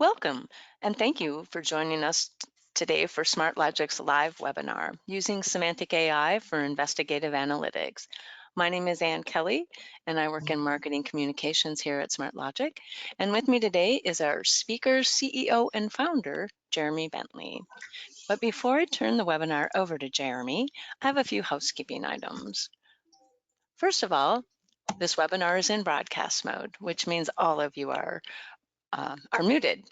Welcome, and thank you for joining us today for Smartlogic's live webinar, Using Semantic AI for Investigative Analytics. My name is Ann Kelly, and I work in marketing communications here at Smartlogic. And with me today is our speaker, CEO, and founder, Jeremy Bentley. But before I turn the webinar over to Jeremy, I have a few housekeeping items. First of all, this webinar is in broadcast mode, which means all of you are muted.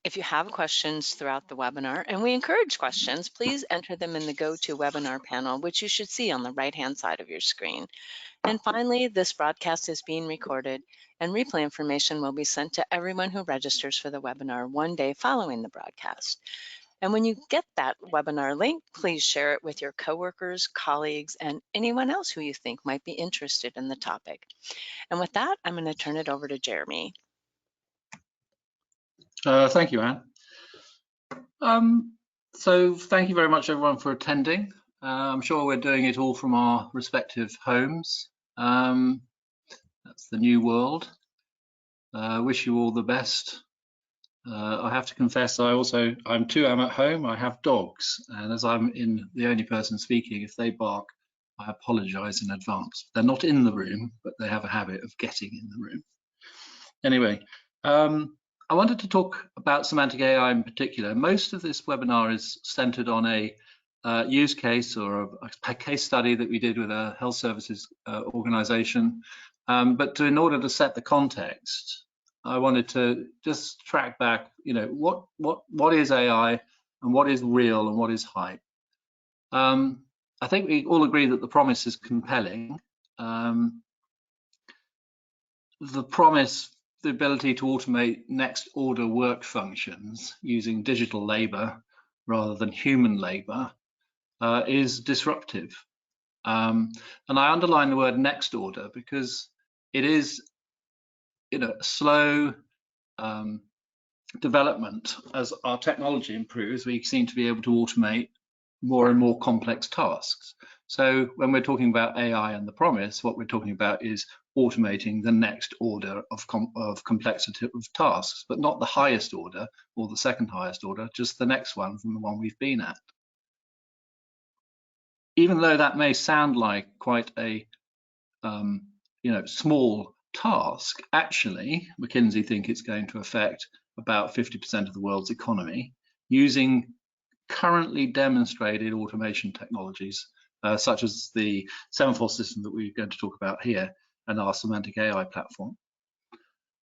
If you have questions throughout the webinar, and we encourage questions, please enter them in the GoToWebinar panel, which you should see on the right-hand side of your screen. And finally, this broadcast is being recorded, and replay information will be sent to everyone who registers for the webinar one day following the broadcast. And when you get that webinar link, please share it with your coworkers, colleagues, and anyone else who you think might be interested in the topic. And with that, I'm going to turn it over to Jeremy. Thank you, Anne. So thank you very much, everyone, for attending. I'm sure we're doing it all from our respective homes. That's the new world. Wish you all the best. I have to confess, I'm too am at home. I have dogs, and as I'm the only person speaking, if they bark, I apologize in advance. They're not in the room, but they have a habit of getting in the room. Anyway, I wanted to talk about semantic AI in particular. Most of this webinar is centered on a use case or a case study that we did with a health services organization. But in order to set the context, I wanted to just track back, what is AI and what is real and what is hype. I think we all agree that the promise is compelling. The promise, the ability to automate next order work functions using digital labor rather than human labor is disruptive. And I underline the word next order because it is slow development. As our technology improves, we seem to be able to automate more and more complex tasks. So when we're talking about AI and the promise, what we're talking about is automating the next order of complexity of tasks, but not the highest order or the second highest order, just the next one from the one we've been at. Even though that may sound like quite a small task, actually, McKinsey think it's going to affect about 50% of the world's economy using currently demonstrated automation technologies, such as the Semaphore system that we're going to talk about here and our semantic AI platform.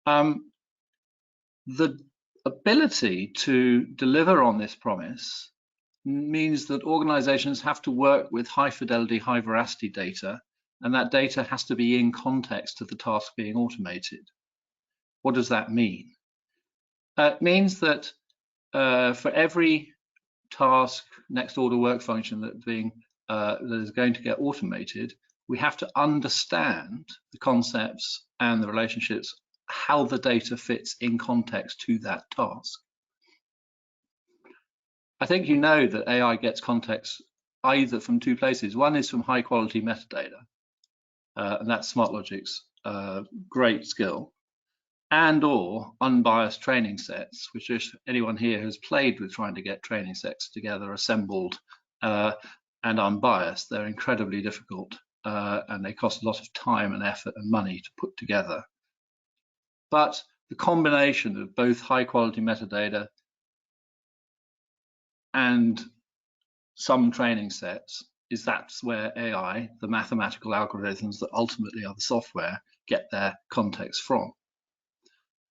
The ability to deliver on this promise means that organizations have to work with high fidelity, high veracity data, and that data has to be in context to the task being automated. What does that mean? It means that for every task, next order work function that is going to get automated, we have to understand the concepts and the relationships, how the data fits in context to that task. I think you know that AI gets context either from two places. One is from high quality metadata, and that's Smartlogic's great skill, and or unbiased training sets, which if anyone here has played with trying to get training sets together, assembled and unbiased, they're incredibly difficult and they cost a lot of time and effort and money to put together. But the combination of both high quality metadata and some training sets that's where AI, the mathematical algorithms that ultimately are the software, get their context from.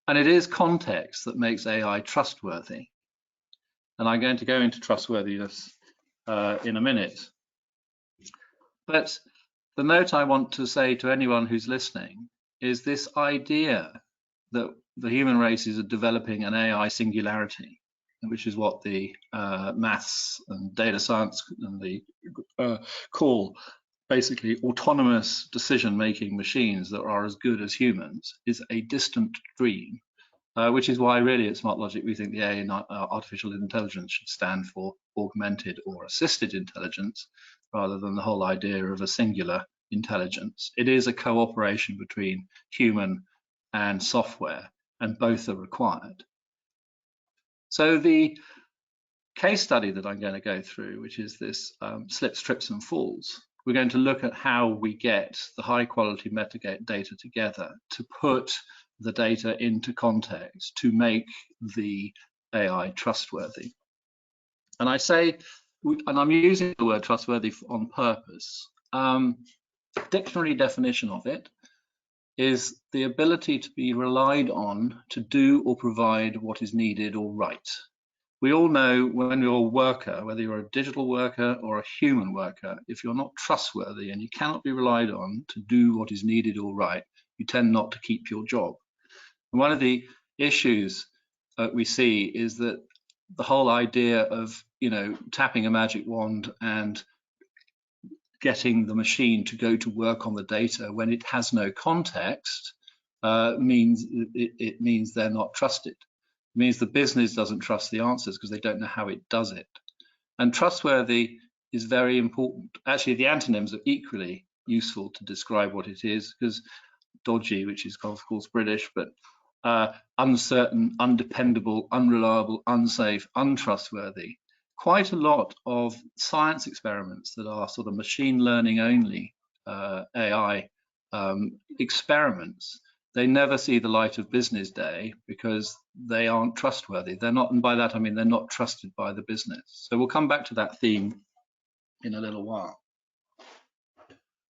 And it is context that makes AI trustworthy. And I'm going to go into trustworthiness in a minute. But the note I want to say to anyone who's listening is this idea that the human race is developing an AI singularity, which is what the maths and data science and the call basically autonomous decision-making machines that are as good as humans, is a distant dream, which is why really at Smartlogic we think the A in artificial intelligence should stand for augmented or assisted intelligence, rather than the whole idea of a singular intelligence. It is a cooperation between human and software, and both are required. So the case study that I'm going to go through, which is this slips, trips and falls, we're going to look at how we get the high quality metadata together to put the data into context to make the AI trustworthy. And I say, and I'm using the word trustworthy on purpose. Dictionary definition of it is the ability to be relied on to do or provide what is needed or right. We all know when you're a worker, whether you're a digital worker or a human worker, if you're not trustworthy and you cannot be relied on to do what is needed or right, you tend not to keep your job. And one of the issues we see is that the whole idea of, tapping a magic wand and getting the machine to go to work on the data when it has no context means they're not trusted. It means the business doesn't trust the answers because they don't know how it does it. And trustworthy is very important. Actually, the antonyms are equally useful to describe what it is, because dodgy, which is of course British, but uncertain, undependable, unreliable, unsafe, untrustworthy. Quite a lot of science experiments that are sort of machine learning only AI experiments, they never see the light of business day because they aren't trustworthy. They're not, and by that I mean they're not trusted by the business. So we'll come back to that theme in a little while.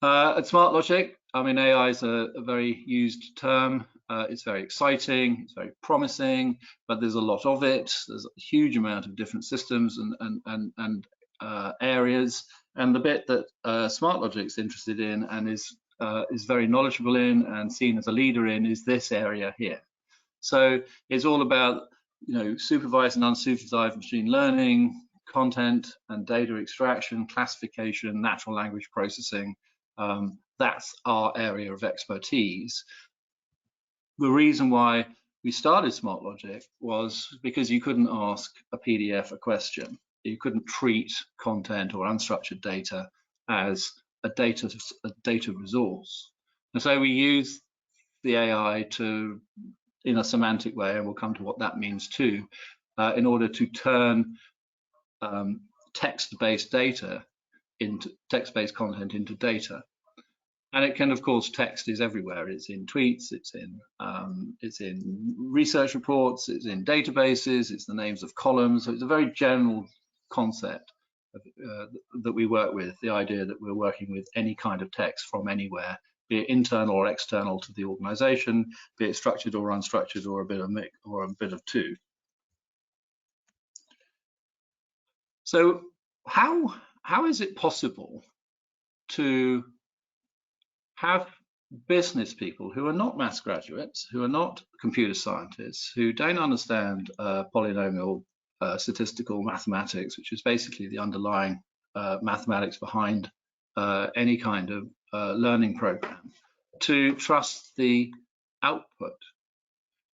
At Smartlogic, I mean, AI is a very used term. It's very exciting, it's very promising, but there's a lot of it. There's a huge amount of different systems and areas. And the bit that Smartlogic's interested in and is very knowledgeable in and seen as a leader in is this area here. So it's all about, supervised and unsupervised machine learning, content and data extraction, classification, natural language processing. That's our area of expertise. The reason why we started Smartlogic was because you couldn't ask a PDF a question. You couldn't treat content or unstructured data as a data resource. And so we use the AI to, in a semantic way, and we'll come to what that means too, in order to turn text-based data into text-based content into data. And it can, of course, text is everywhere. It's in tweets, it's in research reports, it's in databases, it's the names of columns. So it's a very general concept that we work with, the idea that we're working with any kind of text from anywhere, be it internal or external to the organization, be it structured or unstructured or a bit of two. So how is it possible to have business people who are not maths graduates, who are not computer scientists, who don't understand polynomial statistical mathematics, which is basically the underlying mathematics behind any kind of learning program, to trust the output?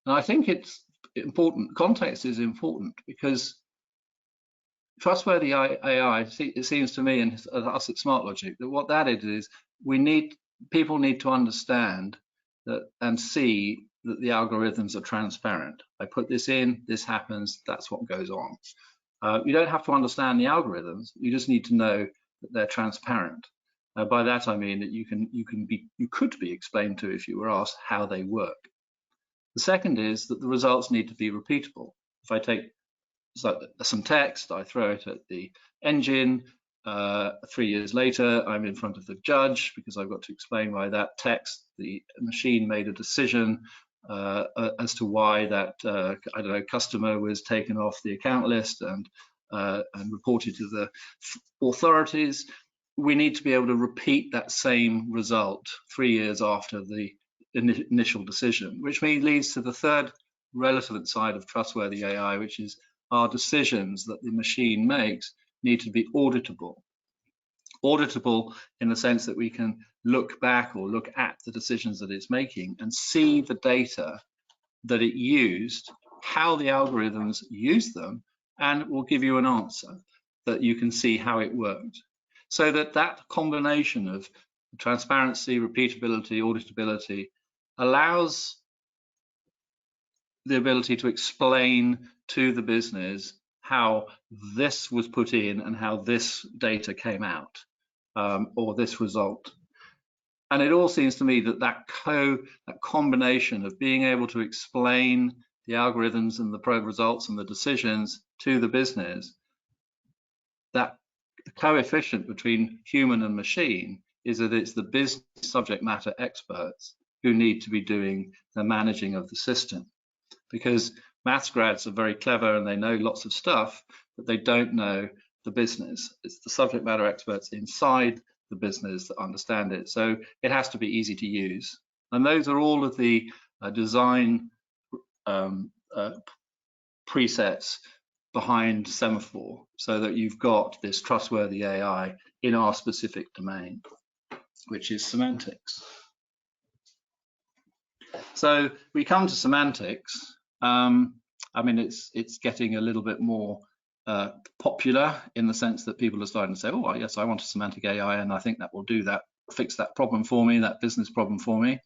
And I think it's important, context is important, because trustworthy AI, it seems to me and us at Smartlogic, that what that is people need to understand that and see that the algorithms are transparent. I put this in, this happens, that's what goes on. You don't have to understand the algorithms, you just need to know that they're transparent. By that I mean that you could be explained to, if you were asked, how they work. The second is that the results need to be repeatable. If I take some text, I throw it at the engine, 3 years later, I'm in front of the judge because I've got to explain why that text, the machine made a decision as to why that I don't know, customer was taken off the account list and reported to the authorities. We need to be able to repeat that same result 3 years after the initial decision, which leads to the third relevant side of trustworthy AI, which is our decisions that the machine makes need to be auditable. Auditable in the sense that we can look back or look at the decisions that it's making and see the data that it used, how the algorithms use them, and it will give you an answer that you can see how it worked. So that combination of transparency, repeatability, auditability allows the ability to explain to the business how this was put in and how this data came out, or this result. And it all seems to me that that combination of being able to explain the algorithms and the probe results and the decisions to the business, that the coefficient between human and machine is that it's the business subject matter experts who need to be doing the managing of the system. Because maths grads are very clever and they know lots of stuff, but they don't know the business. It's the subject matter experts inside the business that understand it. So it has to be easy to use. And those are all of the design presets behind Semaphore, so that you've got this trustworthy AI in our specific domain, which is semantics. So we come to semantics. I mean, it's getting a little bit more popular in the sense that people are starting to say, oh, yes, I want a semantic AI, and I think that will do that, fix that problem for me, that business problem for me.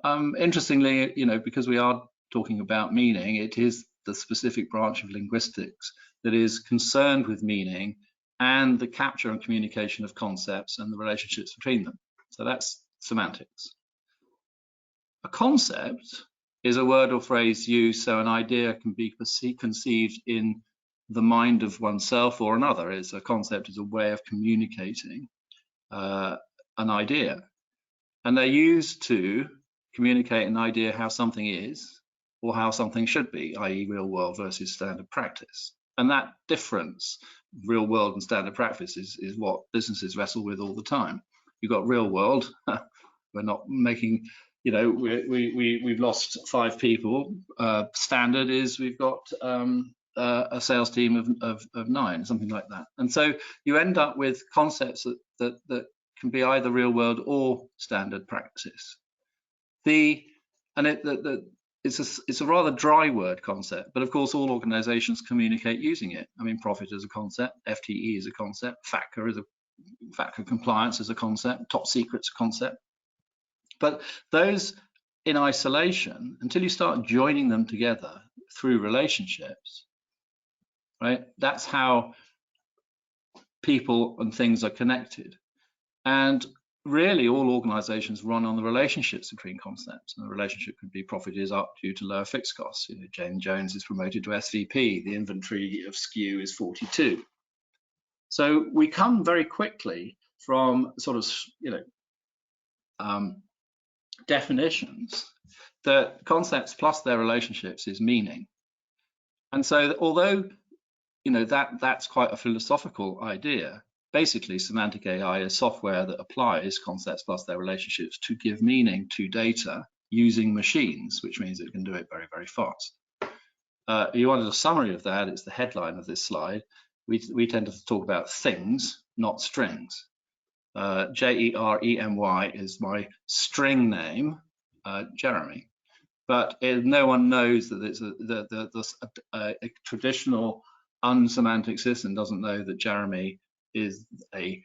Interestingly, you know, because we are talking about meaning, it is the specific branch of linguistics that is concerned with meaning and the capture and communication of concepts and the relationships between them. So that's semantics. A concept is a word or phrase used so an idea can be conceived in the mind of oneself or another. A concept is a way of communicating an idea, and they're used to communicate an idea how something is or how something should be, i.e. real world versus standard practice. And that difference, real world and standard practice, is what businesses wrestle with all the time. You've got real world, we're not making, you know, we've lost 5 people. Standard is we've got a sales team of 9, something like that. And so you end up with concepts that can be either real world or standard practice. It's a rather dry word, concept, but of course all organizations communicate using it. I mean, profit is a concept, FTE is a concept, FATCA compliance is a concept, top secret's a concept. But those in isolation, until you start joining them together through relationships, right? That's how people and things are connected. And really all organizations run on the relationships between concepts, and the relationship could be profit is up due to lower fixed costs. You know, Jane Jones is promoted to SVP, the inventory of SKU is 42. So we come very quickly from sort of, you know, definitions that concepts plus their relationships is meaning. And so although, you know, that's quite a philosophical idea, basically semantic AI is software that applies concepts plus their relationships to give meaning to data using machines, which means it can do it very, very fast. You wanted a summary of that, it's the headline of this slide. We tend to talk about things, not strings. Jeremy is my string name, Jeremy, but no one knows that it's a traditional unsemantic system doesn't know that Jeremy is a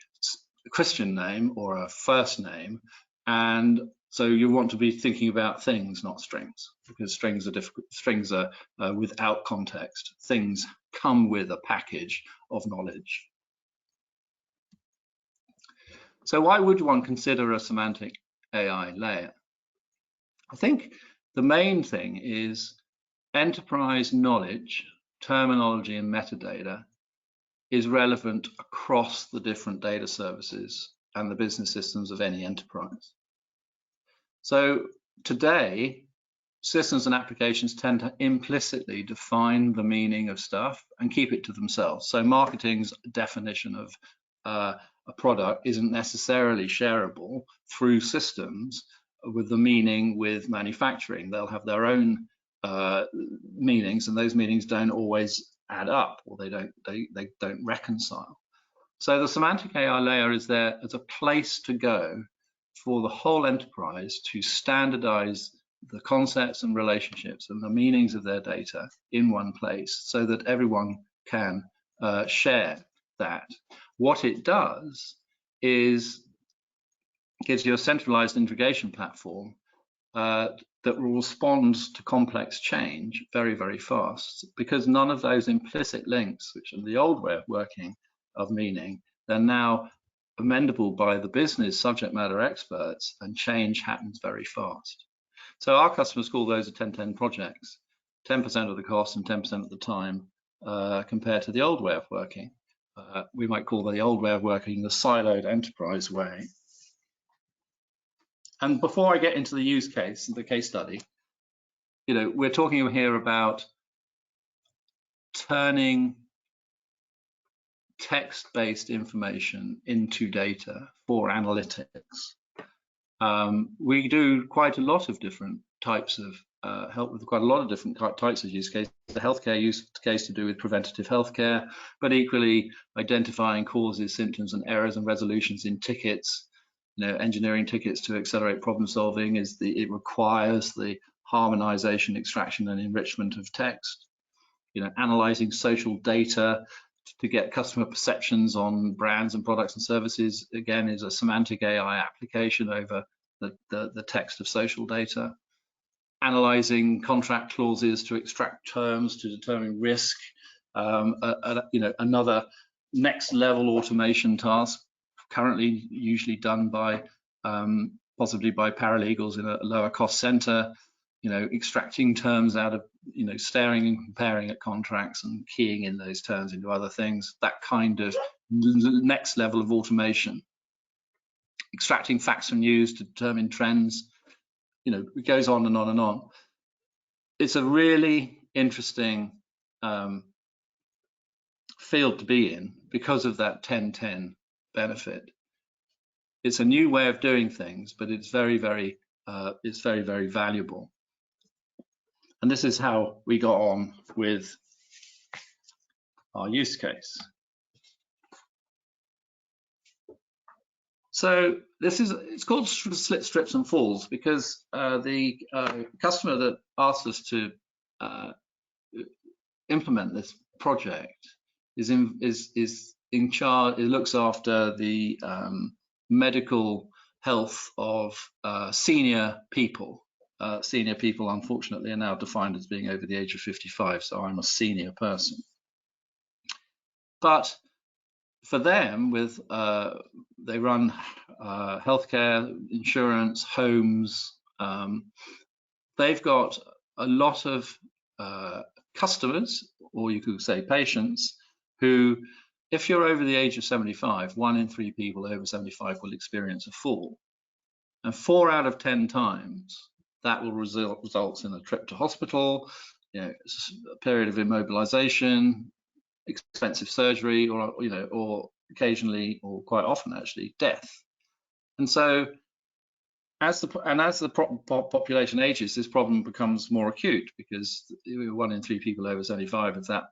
Christian name or a first name, and so you want to be thinking about things, not strings, because strings are difficult. Strings are without context. Things come with a package of knowledge. So why would one consider a semantic AI layer? I think the main thing is enterprise knowledge, terminology, and metadata is relevant across the different data services and the business systems of any enterprise. So today, systems and applications tend to implicitly define the meaning of stuff and keep it to themselves. So marketing's definition of a product isn't necessarily shareable through systems with the meaning with manufacturing. They'll have their own meanings, and those meanings don't always add up, or they don't reconcile. So the semantic AI layer is there as a place to go for the whole enterprise to standardize the concepts and relationships and the meanings of their data in one place, so that everyone can share that. What it does is gives you a centralized integration platform that will respond to complex change very, very fast, because none of those implicit links, which are the old way of working of meaning, they're now amendable by the business subject matter experts, and change happens very fast. So our customers call those a 10-10 projects, 10% of the cost and 10% of the time, compared to the old way of working. We might call the old way of working the siloed enterprise way. And before I get into the use case, the case study, we're talking here about turning text-based information into data for analytics. We do quite a lot of different types of help with quite a lot of different types of use cases. The healthcare use case to do with preventative healthcare, but equally identifying causes, symptoms, and errors and resolutions in tickets. Engineering tickets to accelerate problem solving it requires the harmonization, extraction, and enrichment of text. Analyzing social data to get customer perceptions on brands and products and services, again, is a semantic AI application over the text of social data. Analyzing contract clauses to extract terms to determine risk, another next level automation task, currently usually done by possibly by paralegals in a lower cost center, extracting terms out of, staring and comparing at contracts and keying in those terms into other things, that kind of next level of automation. Extracting facts from news to determine trends, it goes on and on and on. It's a really interesting field to be in because of that 10-10 benefit. It's a new way of doing things, but it's very, very valuable. And this is how we got on with our use case. So it's called slit, strips, and falls because the customer that asked us to implement this project is in charge. It looks after the medical health of senior people. Senior people, unfortunately, are now defined as being over the age of 55, so I'm a senior person. But for them, they run healthcare, insurance, homes. They've got a lot of customers, or you could say patients, who, if you're over the age of 75, 1 in 3 people over 75 will experience a fall. And 4 out of 10 times, that will result in a trip to hospital, a period of immobilization, expensive surgery, or occasionally, or quite often actually, death. And so as the population ages, this problem becomes more acute because 1 in 3 people over 75, if that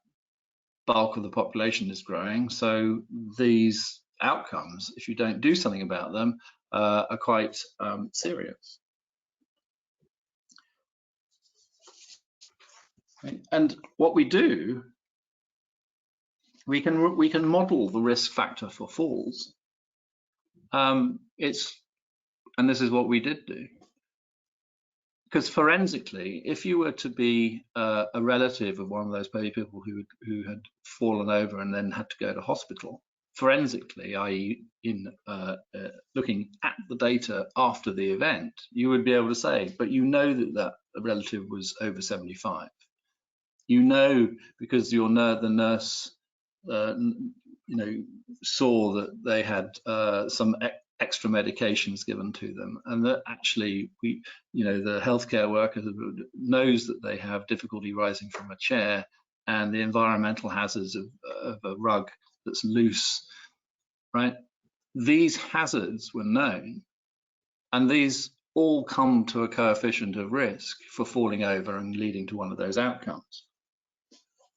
bulk of the population is growing, so these outcomes, if you don't do something about them, are quite serious. And what we do, we can model the risk factor for falls. And this is what we did do. Because forensically, if you were to be a relative of one of those people who had fallen over and then had to go to hospital, forensically, i.e. in looking at the data after the event, you would be able to say, but that relative was over 75. Because the nurse saw that they had some extra medications given to them, and that actually the healthcare worker knows that they have difficulty rising from a chair, and the environmental hazards of a rug that's loose, right? These hazards were known, and these all come to a coefficient of risk for falling over and leading to one of those outcomes.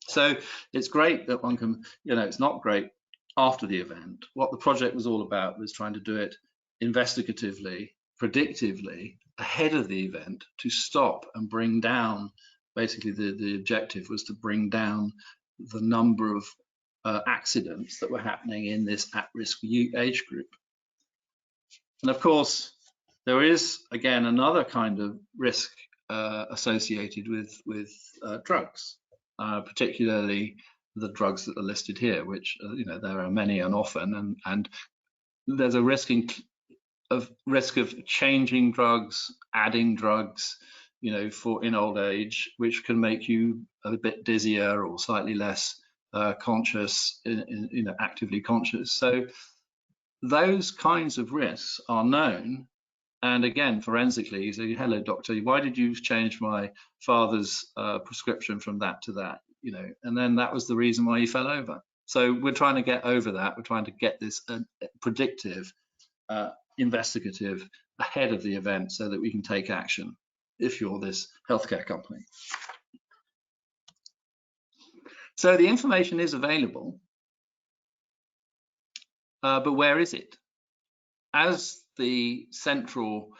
So it's great that one can, it's not great after the event. What the project was all about was trying to do it investigatively, predictively, ahead of the event, to stop and bring down, basically the objective was to bring down the number of accidents that were happening in this at-risk age group. And of course, There is, again, another kind of risk associated with drugs, particularly the drugs that are listed here, which there are many and often, and there's a risk of changing drugs, adding drugs, for in old age, which can make you a bit dizzier or slightly less conscious, actively conscious. So those kinds of risks are known. And again, forensically, you say, hello, doctor, why did you change my father's prescription from that to that? And then that was the reason why he fell over. So we're trying to get over that. We're trying to get this predictive, investigative ahead of the event so that we can take action if you're this healthcare company. So the information is available, but where is it? As the central,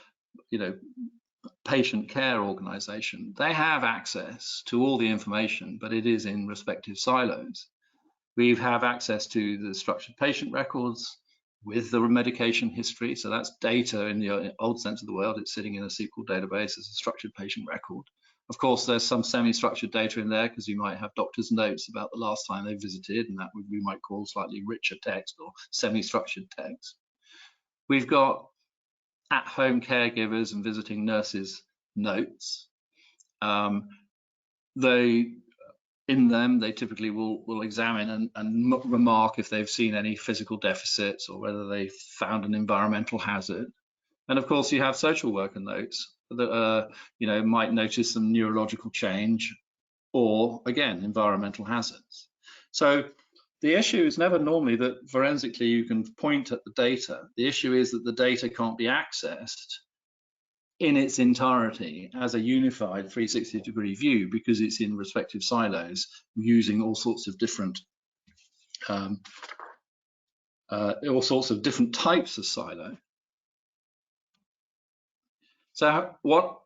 patient care organization, they have access to all the information, but it is in respective silos. We have access to the structured patient records with the medication history. So that's data in the old sense of the world. It's sitting in a SQL database as a structured patient record. Of course, there's some semi-structured data in there because you might have doctor's notes about the last time they visited, and that we might call slightly richer text or semi-structured text. We've got at-home caregivers and visiting nurses notes. They typically will examine and remark if they've seen any physical deficits or whether they found an environmental hazard. And of course, you have social worker notes that might notice some neurological change or, again, environmental hazards. So the issue is never normally that forensically you can point at the data. The issue is that the data can't be accessed in its entirety as a unified 360-degree view because it's in respective silos using all sorts of different types of silo. So what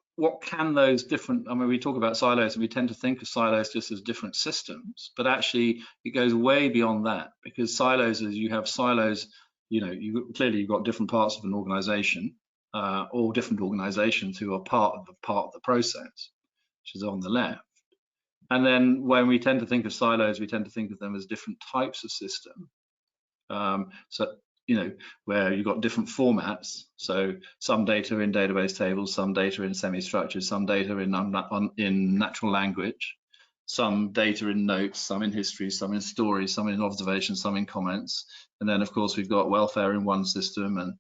can those different, we talk about silos and we tend to think of silos just as different systems, but actually it goes way beyond that, because silos, as you have silos, clearly you've got different parts of an organization or different organizations who are part of the process, which is on the left. And then when we tend to think of silos, we tend to think of them as different types of system. Where you've got different formats. So some data in database tables, some data in semi-structured, some data in natural language, some data in notes, some in history, some in stories, some in observations, some in comments. And then, of course, we've got welfare in one system and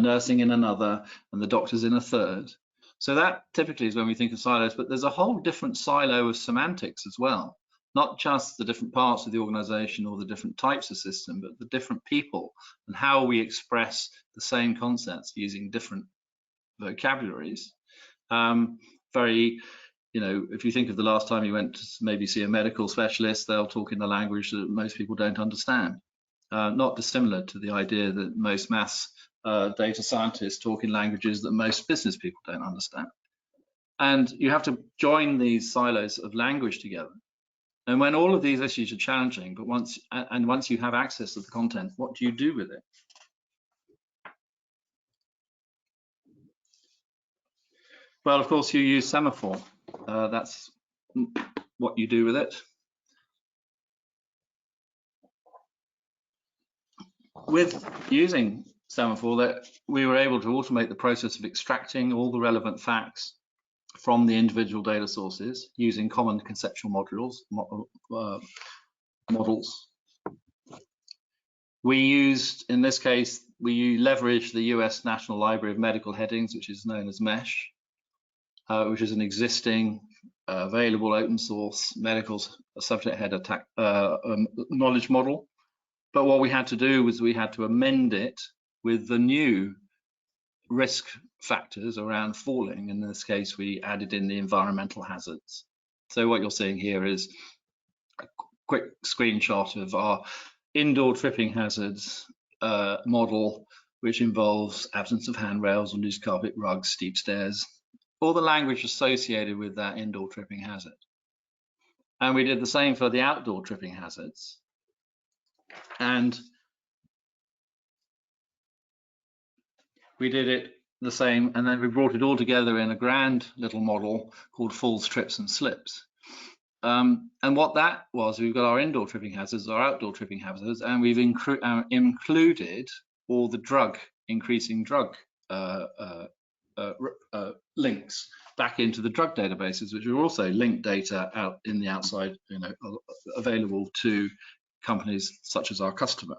nursing in another, and the doctors in a third. So that typically is when we think of silos, but there's a whole different silo of semantics as well. Not just the different parts of the organization or the different types of system, but the different people and how we express the same concepts using different vocabularies. If you think of the last time you went to maybe see a medical specialist, they'll talk in a language that most people don't understand. Not dissimilar to the idea that most maths data scientists talk in languages that most business people don't understand. And you have to join these silos of language together. And when all of these issues are challenging, but once you have access to the content, what do you do with it? Well, of course, you use Semaphore. That's what you do with it. With using Semaphore, we were able to automate the process of extracting all the relevant facts from the individual data sources using common conceptual models. We used, in this case, we leveraged the US National Library of Medical Headings, which is known as MESH, which is an existing available open source medical subject header knowledge model. But what we had to do was we had to amend it with the new risk factors around falling. In this case, we added in the environmental hazards. So what you're seeing here is a quick screenshot of our indoor tripping hazards model, which involves absence of handrails or loose carpet, rugs, steep stairs, all the language associated with that indoor tripping hazard. And we did the same for the outdoor tripping hazards. And we did it the same, and then we brought it all together in a grand little model called falls, trips, and slips. And what that was, we've got our indoor tripping hazards, our outdoor tripping hazards, and we've included all the increasing drug links back into the drug databases, which are also linked data out in the outside, available to companies such as our customer.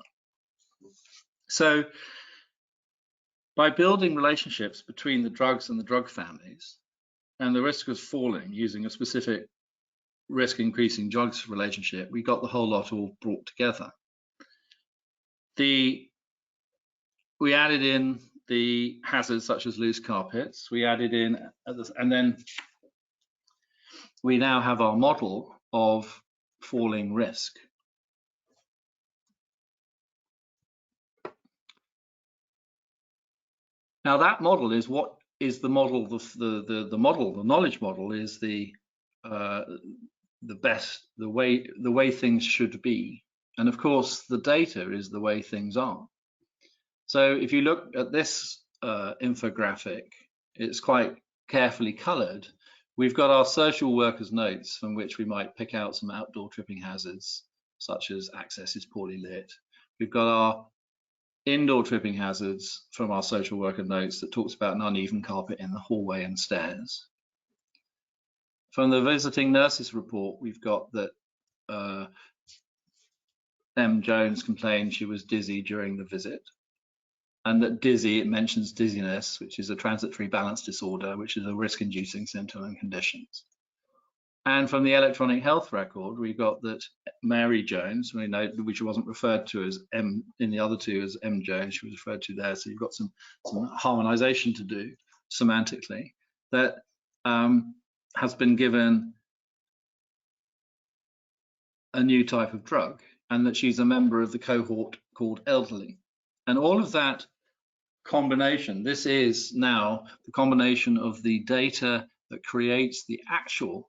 So by building relationships between the drugs and the drug families and the risk of falling using a specific risk increasing drugs relationship, we got the whole lot all brought together. We added in the hazards such as loose carpets, we added in, and then we now have our model of falling risk. Now that model is what is the model, the knowledge model is the way things should be. And of course, the data is the way things are. So if you look at this infographic, it's quite carefully colored. We've got our social workers notes from which we might pick out some outdoor tripping hazards, such as access is poorly lit. We've got our indoor tripping hazards from our social worker notes that talks about an uneven carpet in the hallway and stairs. From the visiting nurses report, we've got that M. Jones complained she was dizzy during the visit, and that dizzy, it mentions dizziness, which is a transitory balance disorder, which is a risk-inducing symptom and conditions. And from the electronic health record, we got that Mary Jones, we know, which wasn't referred to as M in the other two as M Jones, she was referred to there. So you've got some harmonization to do semantically, that has been given a new type of drug, and that she's a member of the cohort called elderly. And all of that combination, this is now the combination of the data that creates the actual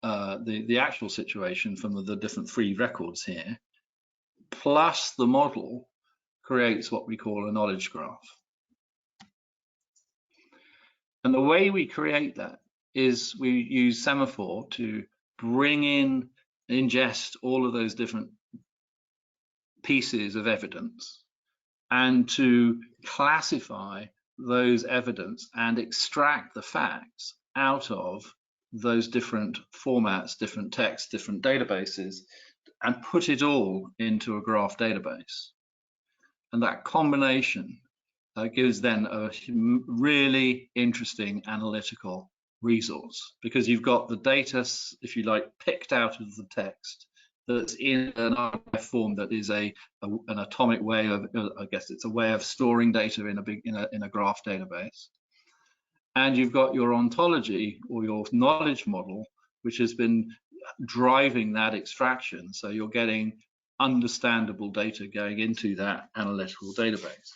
actual situation from the different three records here, plus the model creates what we call a knowledge graph. And the way we create that is we use Semaphore to bring in, ingest all of those different pieces of evidence and to classify those evidence and extract the facts out of those different formats, different texts, different databases, and put it all into a graph database. And that combination gives then a really interesting analytical resource, because you've got the data, if you like, picked out of the text that's in an archive form that is an atomic way of, I guess it's a way of storing data in a graph database. And you've got your ontology or your knowledge model, which has been driving that extraction. So you're getting understandable data going into that analytical database.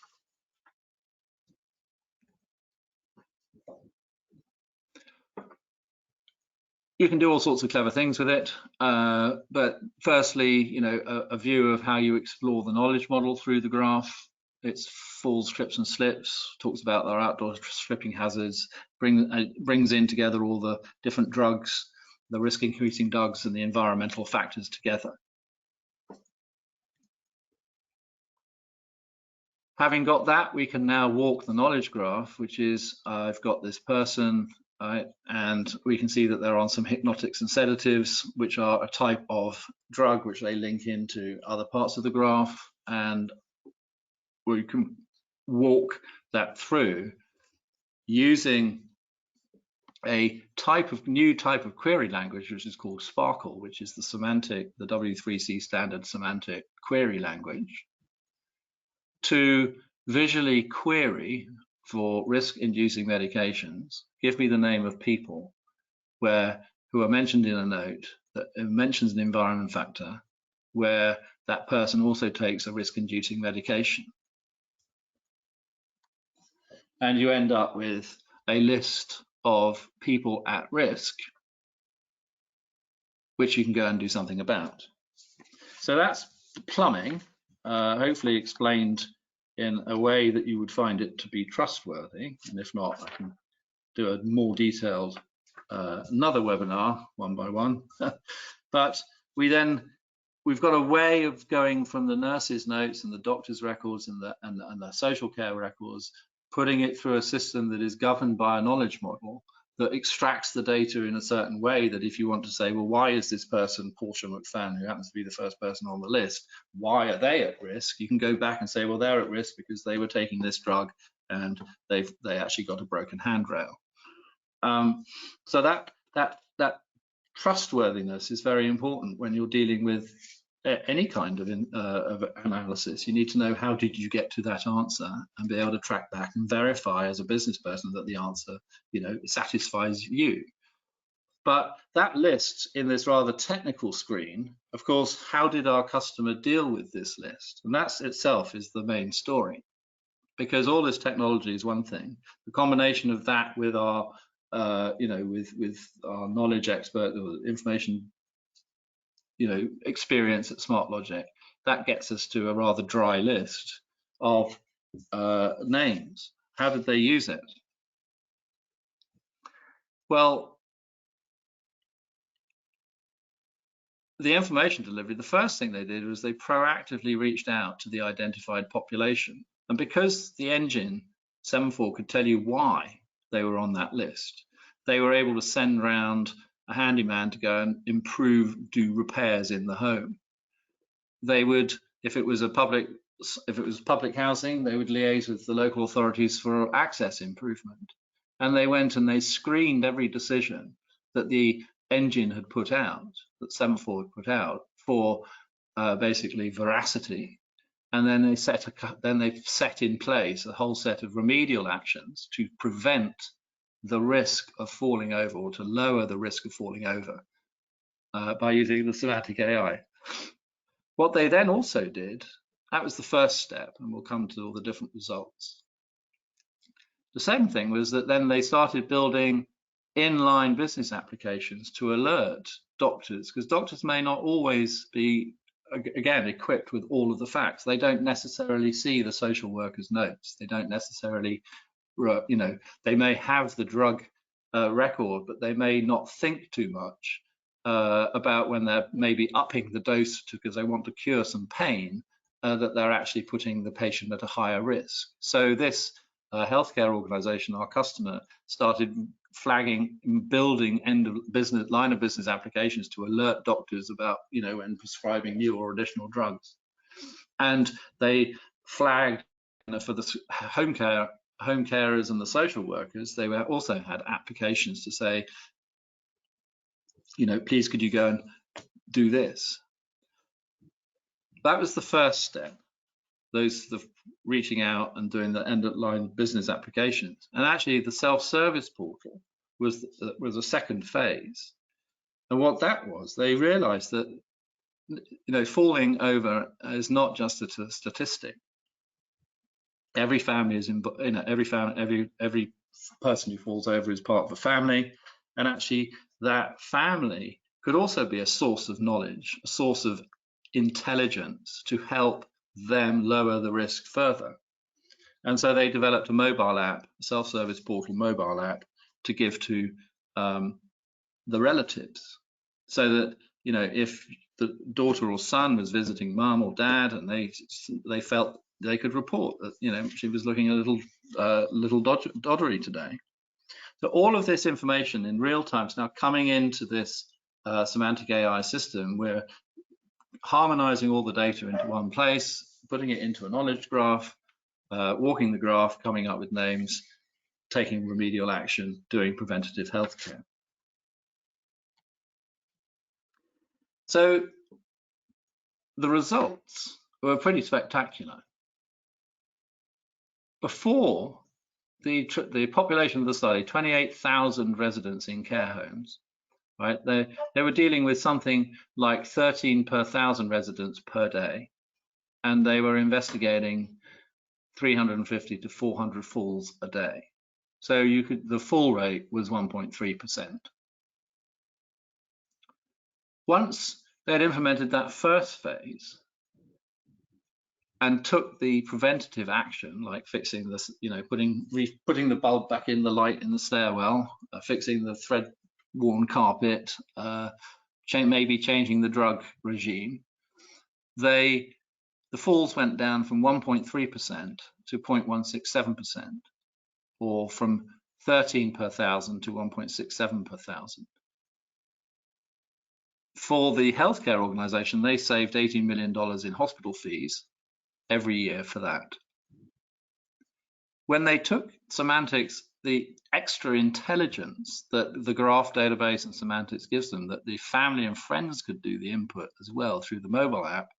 You can do all sorts of clever things with it, but firstly, a view of how you explore the knowledge model through the graph. It's falls, trips, and slips, talks about our outdoor tripping hazards, brings in together all the different drugs, the risk increasing drugs, and the environmental factors together. Having got that, we can now walk the knowledge graph, which is I've got this person, right, and we can see that they're on some hypnotics and sedatives, which are a type of drug which they link into other parts of the graph, and we can walk that through using a new type of query language, which is called Sparkle, which is the W3C standard semantic query language, to visually query for risk-inducing medications. Give me the name of people who are mentioned in a note that mentions an environment factor where that person also takes a risk-inducing medication. And you end up with a list of people at risk, which you can go and do something about. So that's plumbing, hopefully explained in a way that you would find it to be trustworthy. And if not, I can do a more detailed another webinar one by one. But we've got a way of going from the nurse's notes and the doctor's records and the social care records, putting it through a system that is governed by a knowledge model that extracts the data in a certain way, that if you want to say, well, why is this person, Portia McFadden, who happens to be the first person on the list, why are they at risk? You can go back and say, well, they're at risk because they were taking this drug and they actually got a broken handrail. So that trustworthiness is very important when you're dealing with any kind of analysis. You need to know, how did you get to that answer, and be able to track back and verify as a business person that the answer, satisfies you. But that list in this rather technical screen, of course, how did our customer deal with this list? And that itself is the main story, because all this technology is one thing. The combination of that with our with our knowledge expert or information, experience at Smartlogic, that gets us to a rather dry list of names. How did they use it? Well, the information delivery, the first thing they did was they proactively reached out to the identified population. And because the engine, Semaphore, could tell you why they were on that list, they were able to send round a handyman to go and do repairs in the home. They would, if it was public housing, they would liaise with the local authorities for access improvement. And they went and they screened every decision that the engine had put out, that Semaphore had put out, for basically veracity. And then they set in place a whole set of remedial actions to prevent the risk of falling over, or to lower the risk of falling over, by using the semantic AI. What they then also did, that was the first step, and we'll come to all the different results. The second thing was that then they started building inline business applications to alert doctors, because doctors may not always be, again, equipped with all of the facts. They don't necessarily see the social worker's notes. They don't necessarily, they may have the drug record, but they may not think too much about when they're maybe upping the dose because they want to cure some pain, that they're actually putting the patient at a higher risk. So this healthcare organization, our customer, started flagging, building line of business applications to alert doctors about, when prescribing new or additional drugs. And they flagged, for the home carers and the social workers, they also had applications to say, please could you go and do this? That was the first step. The reaching out and doing the end-line business applications. And actually the self-service portal was a second phase. And what that was, they realized that, falling over is not just a statistic. Every family is every person who falls over is part of a family. And actually that family could also be a source of knowledge, a source of intelligence to help them lower the risk further. And so they developed a mobile app, a self-service portal mobile app, to give to the relatives, so that, if the daughter or son was visiting mum or dad and they felt they could report that, she was looking a little doddery today. So all of this information in real time is now coming into this semantic AI system. We're harmonizing all the data into one place, putting it into a knowledge graph, walking the graph, coming up with names, taking remedial action, doing preventative healthcare. So the results were pretty spectacular. Before, the population of the study, 28,000 residents in care homes, right? They were dealing with something like 13 per 1,000 residents per day, and they were investigating 350 to 400 falls a day. So the fall rate was 1.3%. Once they had implemented that first phase, and took the preventative action, like fixing this, putting the bulb back in the light in the stairwell, fixing the thread-worn carpet, maybe changing the drug regime. The falls went down from 1.3% to 0.167%, or from 13 per thousand to 1.67 per thousand. For the healthcare organization, they saved $18 million in hospital fees every year for that. When they took semantics, the extra intelligence that the graph database and semantics gives them, that the family and friends could do the input as well through the mobile app,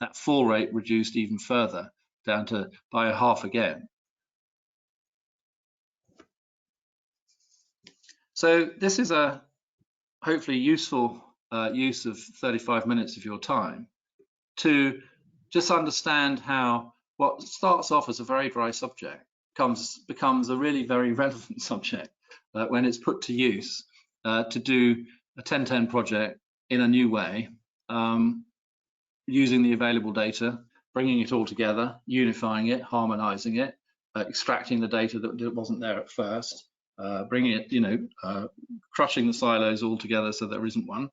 that fall rate reduced even further, down to by half again. So this is a hopefully useful use of 35 minutes of your time to just understand how what starts off as a very dry subject becomes a really very relevant subject when it's put to use to do a 10-10 project in a new way, using the available data, bringing it all together, unifying it, harmonizing it, extracting the data that wasn't there at first, bringing it, crushing the silos all together so there isn't one,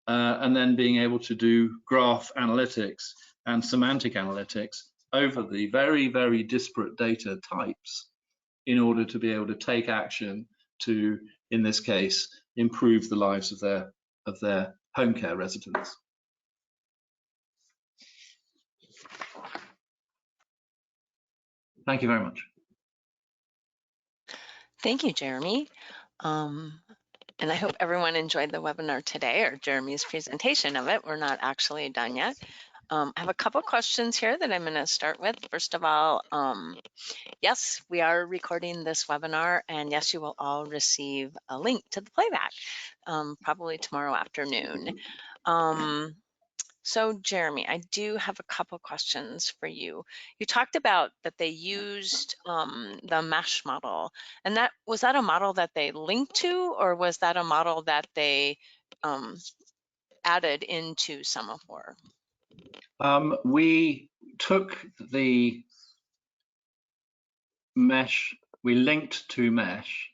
and then being able to do graph analytics and semantic analytics over the very, very disparate data types in order to be able to take action to, in this case, improve the lives of their home care residents. Thank you very much. Thank you, Jeremy. And I hope everyone enjoyed the webinar today, or Jeremy's presentation of it. We're not actually done yet. I have a couple questions here that I'm going to start with. First of all, yes, we are recording this webinar, and yes, you will all receive a link to the playback, probably tomorrow afternoon. So Jeremy, I do have a couple questions for you. You talked about that they used the mesh model, and was that a model that they linked to, or was that a model that they added into Semaphore? We took the mesh, we linked to mesh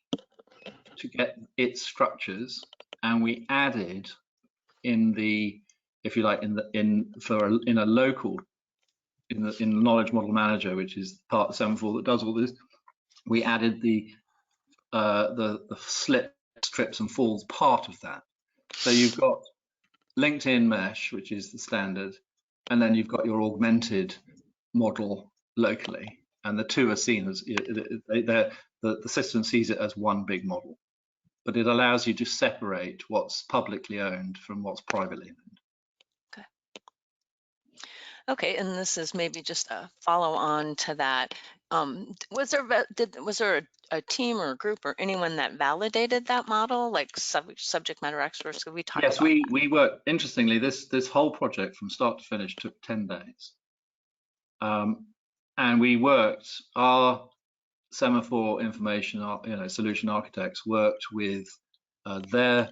to get its structures, and we added in the, if you like, in the knowledge model manager, which is part of Semaphore that does all this, we added the slip, strips and falls part of that. So you've got LinkedIn mesh, which is the standard, and then you've got your augmented model locally, and the two are seen as the system sees it as one big model, but it allows you to separate what's publicly owned from what's privately owned. Okay. Okay, and this is maybe just a follow on to that. Was there a team or a group or anyone that validated that model, like subject matter experts? Could we talk about that? We worked, interestingly, this whole project from start to finish took 10 days. And we worked, our Semaphore information, solution architects worked with their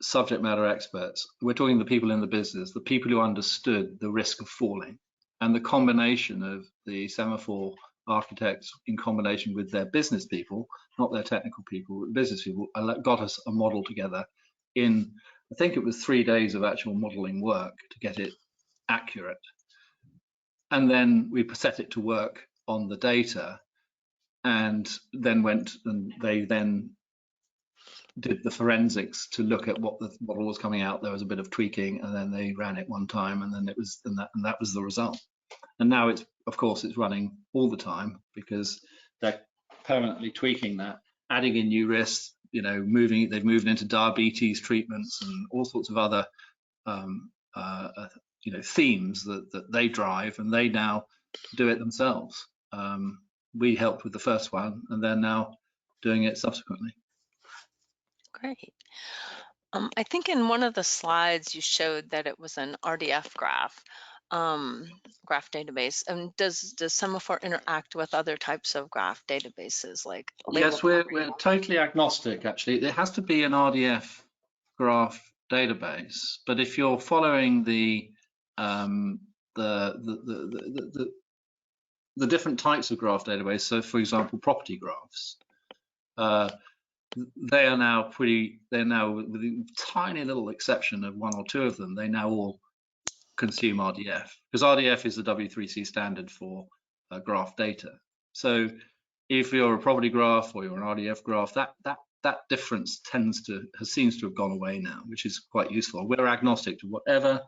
subject matter experts. We're talking the people in the business, the people who understood the risk of falling, and the combination of the Semaphore architects in combination with their business people, not their technical people, but business people, got us a model together in, I think it was 3 days of actual modeling work to get it accurate. And then we set it to work on the data, and then they then did the forensics to look at what the model was coming out. There was a bit of tweaking, and then they ran it one time, and then that was the result. And now it's, of course, it's running all the time because they're permanently tweaking that, adding in new risks. They've moved into diabetes treatments and all sorts of other themes that they drive, and they now do it themselves. We helped with the first one, and they're now doing it subsequently. Great. I think in one of the slides you showed that it was an RDF graph database. And does Semaphore interact with other types of graph databases like label? Yes, we're totally agnostic, actually. It has to be an RDF graph database, but if you're following the the different types of graph database. So, for example, property graphs. They're now, with a tiny little exception of one or two of them, they now all consume RDF, because RDF is the W3C standard for graph data. So if you're a property graph or you're an RDF graph, that difference seems to have gone away now, which is quite useful. We're agnostic to whatever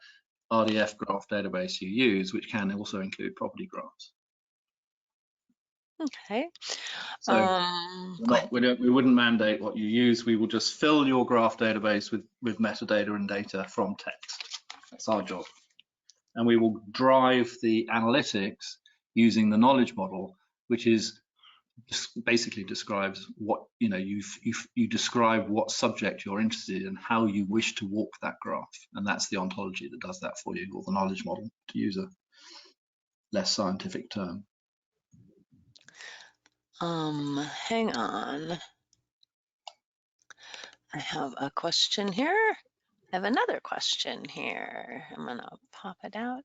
RDF graph database you use, which can also include property graphs. Okay. So we wouldn't mandate what you use. We will just fill your graph database with metadata and data from text. That's our job. And we will drive the analytics using the knowledge model, which is basically describes what, you describe what subject you're interested in, how you wish to walk that graph. And that's the ontology that does that for you, or the knowledge model, to use a less scientific term. Hang on. I have a question here. I have another question here. I'm gonna pop it out.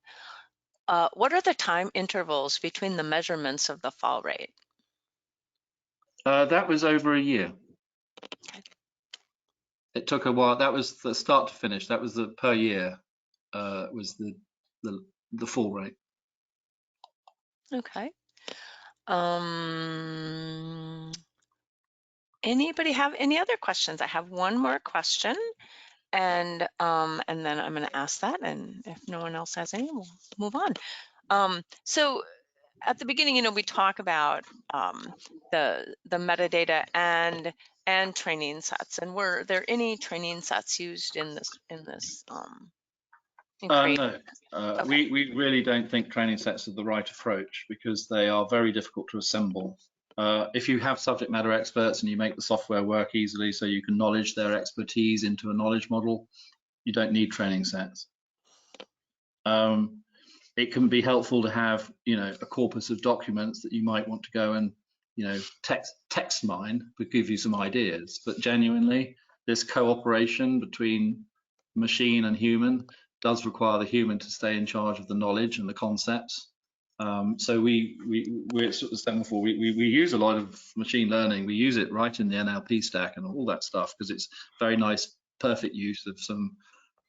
What are the time intervals between the measurements of the fall rate? That was over a year. Okay. It took a while. That was the start to finish. That was the per year was the fall rate. Okay. Anybody have any other questions? I have one more question, and then I'm going to ask that, and if no one else has any, we'll move on. So at the beginning, we talk about the metadata and training sets, and were there any training sets used in this in creating No, this? Okay. we really don't think training sets are the right approach, because they are very difficult to assemble. If you have subject matter experts and you make the software work easily so you can knowledge their expertise into a knowledge model, you don't need training sets. It can be helpful to have, a corpus of documents that you might want to go and, text mine, but give you some ideas. But genuinely, this cooperation between machine and human does require the human to stay in charge of the knowledge and the concepts. So we're sort of Semaphore. We use a lot of machine learning. We use it right in the NLP stack and all that stuff, because it's very nice, perfect use of some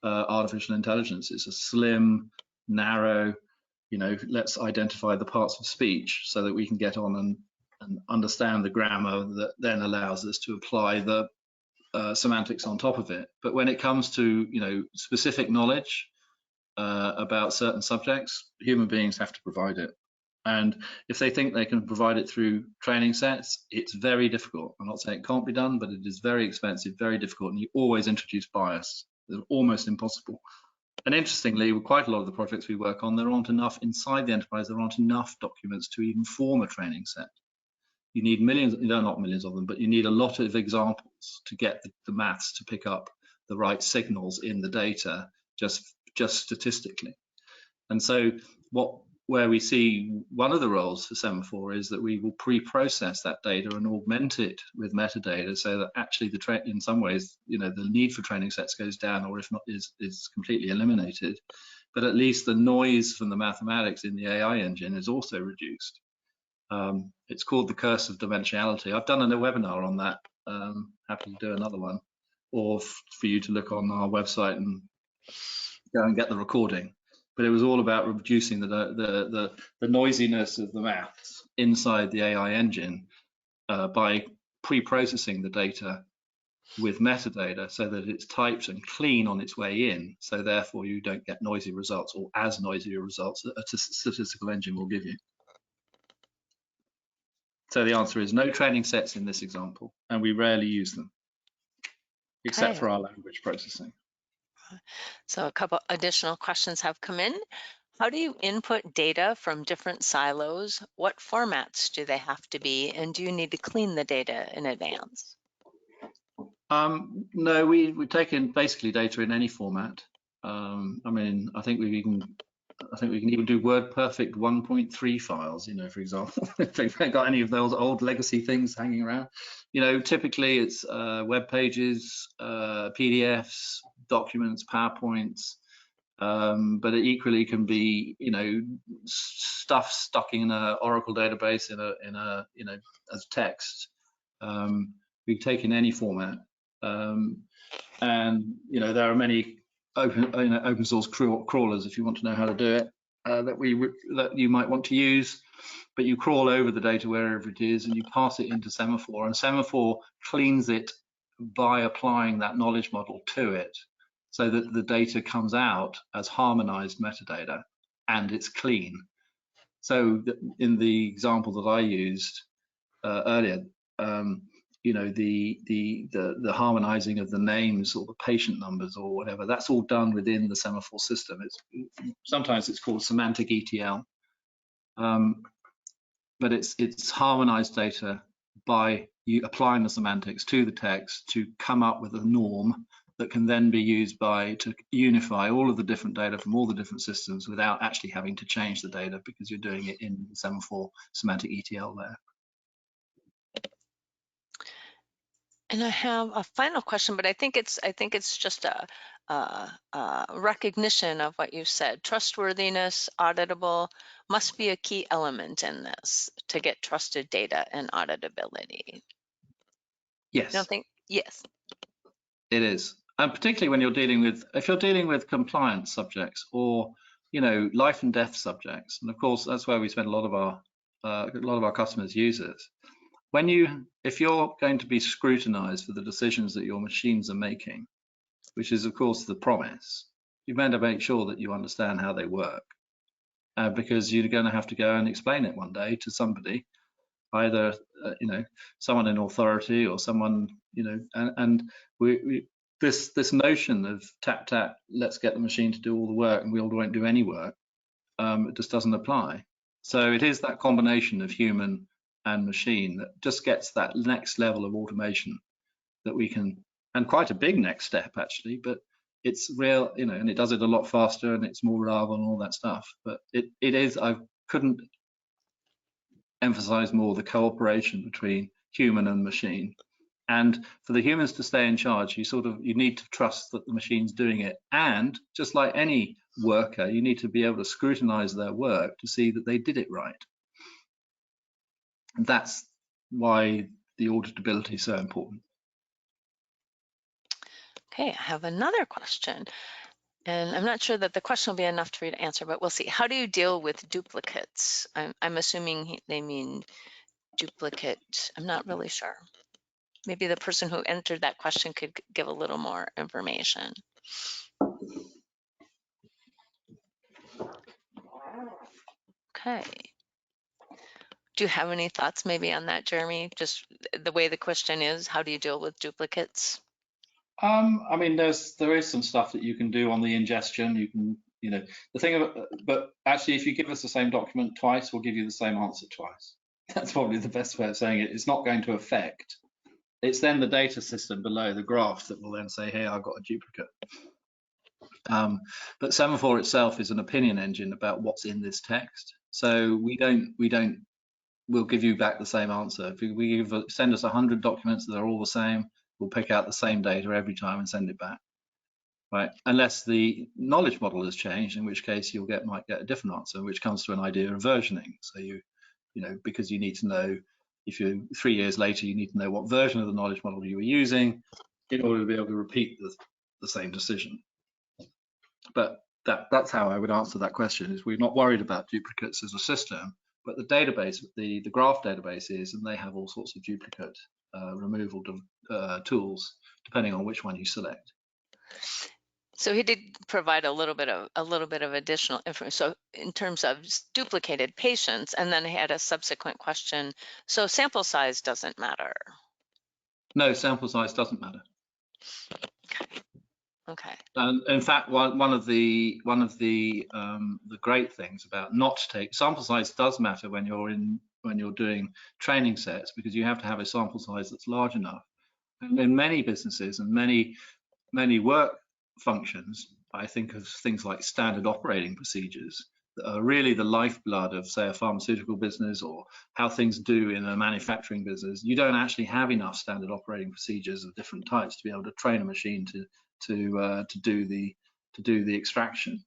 artificial intelligence. It's a slim, narrow, let's identify the parts of speech so that we can get on and understand the grammar that then allows us to apply the semantics on top of it. But when it comes to specific knowledge about certain subjects, human beings have to provide it. And if they think they can provide it through training sets, it's very difficult. I'm not saying it can't be done, but it is very expensive, very difficult, and you always introduce bias. It's almost impossible. And interestingly, with quite a lot of the projects we work on, there aren't enough inside the enterprise, there aren't enough documents to even form a training set. You need millions, not millions of them, but you need a lot of examples to get the maths to pick up the right signals in the data, just statistically. And so where we see one of the roles for Semaphore is that we will pre-process that data and augment it with metadata, so that actually in some ways, the need for training sets goes down, or if not, is completely eliminated. But at least the noise from the mathematics in the AI engine is also reduced. It's called the curse of dimensionality. I've done a webinar on that. Happy to do another one, or for you to look on our website and go and get the recording. But it was all about reducing the noisiness of the maths inside the AI engine by pre-processing the data with metadata, so that it's typed and clean on its way in. So therefore, you don't get noisy results, or as noisy results that a statistical engine will give you. So the answer is no training sets in this example, and we rarely use them, except for our language processing. So a couple additional questions have come in. How do you input data from different silos? What formats do they have to be? And do you need to clean the data in advance? No, we take in basically data in any format. I think we can even do WordPerfect 1.3 files, for example, if they've got any of those old legacy things hanging around. Typically it's web pages, PDFs, documents, PowerPoints, but it equally can be, stuff stuck in an Oracle database as text. We take in any format, and there are many open source crawlers if you want to know how to do it that you might want to use. But you crawl over the data wherever it is, and you pass it into Semaphore, and Semaphore cleans it by applying that knowledge model to it, so that the data comes out as harmonized metadata and it's clean. So in the example that I used earlier, the harmonizing of the names or the patient numbers or whatever, that's all done within the Semaphore system. Sometimes it's called semantic ETL, but it's harmonized data by you applying the semantics to the text to come up with a norm that can then be used to unify all of the different data from all the different systems without actually having to change the data, because you're doing it in Semaphore semantic ETL there. And I have a final question, but I think it's just a recognition of what you said. Trustworthiness, auditable, must be a key element in this to get trusted data and auditability. Yes. I don't think, yes. It is. And particularly when if you're dealing with compliance subjects or, life and death subjects, and of course that's where we spend a lot of our customers use it. If you're going to be scrutinized for the decisions that your machines are making, which is of course the promise, you better make sure that you understand how they work, because you're going to have to go and explain it one day to somebody, either someone in authority or someone, and this notion of tap tap, let's get the machine to do all the work and we all won't do any work, it just doesn't apply. So it is that combination of human and machine that just gets that next level of automation that we can, and quite a big next step actually, but it's real, and it does it a lot faster and it's more reliable and all that stuff. But it is, I couldn't emphasize more the cooperation between human and machine. And for the humans to stay in charge, you need to trust that the machine's doing it. And just like any worker, you need to be able to scrutinize their work to see that they did it right. And that's why the auditability is so important. Okay, I have another question. And I'm not sure that the question will be enough for you to answer, but we'll see. How do you deal with duplicates? I'm assuming they mean duplicate. I'm not really sure. Maybe the person who entered that question could give a little more information. Okay. Do you have any thoughts maybe on that, Jeremy? Just the way the question is, how do you deal with duplicates? I mean, there is some stuff that you can do on the ingestion. You can, the thing of, but actually, if you give us the same document twice, we'll give you the same answer twice. That's probably the best way of saying it. It's not going to affect. It's then the data system below the graph that will then say, hey, I've got a duplicate. But Semaphore itself is an opinion engine about what's in this text. So we'll give you back the same answer. If send us 100 documents that are all the same, we'll pick out the same data every time and send it back, right? Unless the knowledge model has changed, in which case you might get a different answer, which comes to an idea of versioning. So because you need to know, if you're 3 years later, you need to know what version of the knowledge model you were using in order to be able to repeat the same decision. But that's how I would answer that question, is we're not worried about duplicates as a system, but the database, the graph database is, and they have all sorts of duplicate removal tools, depending on which one you select. So he did provide a little bit of additional information. So in terms of duplicated patients, and then he had a subsequent question. So sample size doesn't matter. No, sample size doesn't matter. Okay. And in fact, one of the great things about not take sample size does matter when you're doing training sets, because you have to have a sample size that's large enough. And in many businesses and many work functions, I think of things like standard operating procedures that are really the lifeblood of, say, a pharmaceutical business or how things do in a manufacturing business. You don't actually have enough standard operating procedures of different types to be able to train a machine to do the extraction.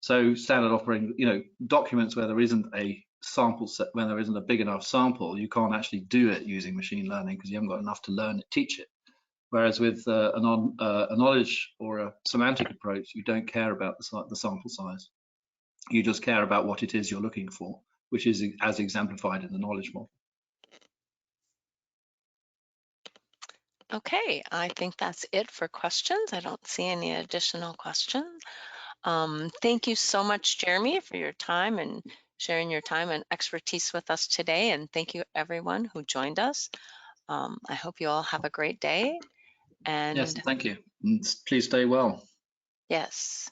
So standard operating, documents where there isn't a sample set, when there isn't a big enough sample, you can't actually do it using machine learning because you haven't got enough to learn it, teach it. Whereas with a knowledge or a semantic approach, you don't care about the sample size. You just care about what it is you're looking for, which is as exemplified in the knowledge model. Okay, I think that's it for questions. I don't see any additional questions. Thank you so much, Jeremy, for your time and sharing your time and expertise with us today. And thank you everyone who joined us. I hope you all have a great day. Yes, And thank you. And please stay well. yes.